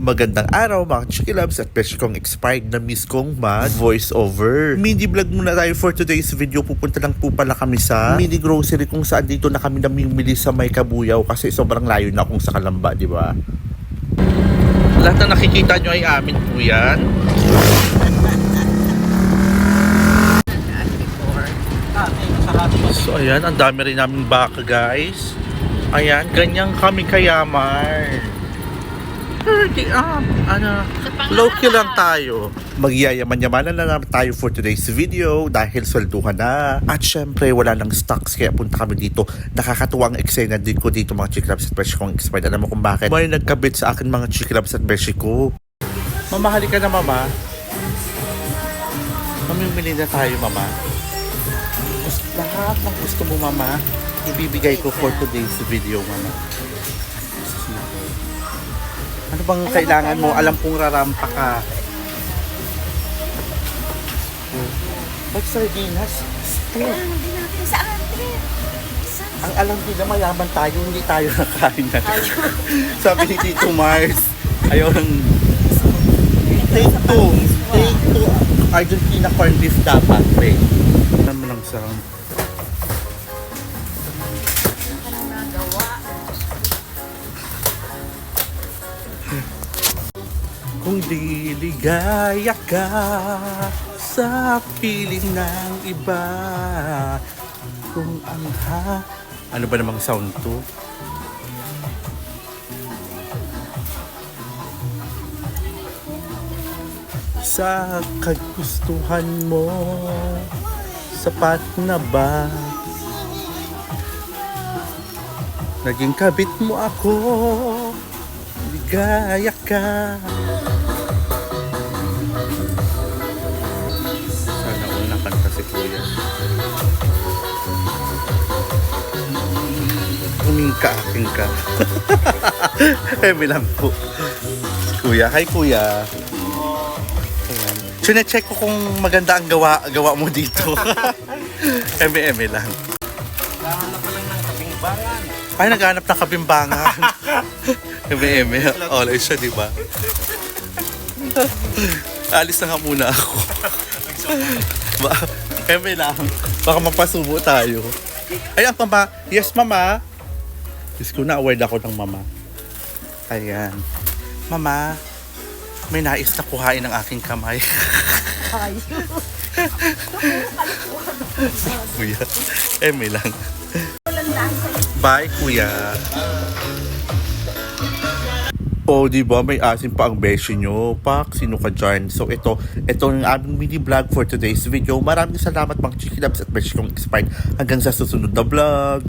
Magandang araw mga chikilabs at besh kong expired na miss kong mag voice over. Mini vlog muna tayo for today's video. Pupunta lang po pala kami sa mini grocery kung saan dito na kami namimili sa May Kabuyaw kasi sobrang layo na kung sa Kalamba, di ba? Lahat na nakikita nyo ay amin po yan. So ayan, ang dami rin namin baka guys. Ayan, ganyan kami kayaman. Hurry up! Low-key lang tayo. Magyayaman-yamanan na naman tayo for today's video dahil swelduhan na. At syempre, wala nang stocks kaya punta kami dito. Nakakatuwang eksena din ko dito mga chiklabs at beshi kong expired. Alam mo kung bakit? May nagkabit sa akin mga chiklabs at beshi ko. Mamahali ka na mama. Mamimili na tayo mama. Lahat ng gusto mo mama, ibibigay ko for today's video mama. Ano bang kailangan mo? Alam kong rarampa ka. Ba't sardinas? Kailangan din natin sa atre. Ang alam din na mayaman tayo, hindi tayo nakain na. Sabi ni Tito Mars, ayaw ng take two. Take two. Argentina corned beef dapat. Wait. Ano lang sa... Kung di ligaya ka sa piling ng iba, kung ang ano ba namang sound to? Sa kagustuhan mo, sapat na ba? Naging kabit mo ako, ligaya ka. Sana all nakanta si Kuya. Kumingka aking ka. Bilang po. Kuya, hi Kuya. Ayan. Sine-check ko kung maganda ang gawa mo dito. Eme lang. Naghahanap pa lang ng kabimbangan. Ay, naghahanap ng kabimbangan. Eme. Alay siya, di ba? Alis na nga muna ako. Eme lang. Baka mapasubo tayo. Ay, ang mama. Yes, mama. Yes ko na, award ako ng mama. Ayan. Mama, may nais na kuhain ng aking kamay. Kuya, Eme lang. Bye, Kuya. Oh, di ba may asin pa ang beshi nyo? Pak, sino ka dyan? So ito ang aming mini vlog for today's video. Maraming salamat mga chikilabs at beshi kong expired. Hanggang sa susunod na vlog.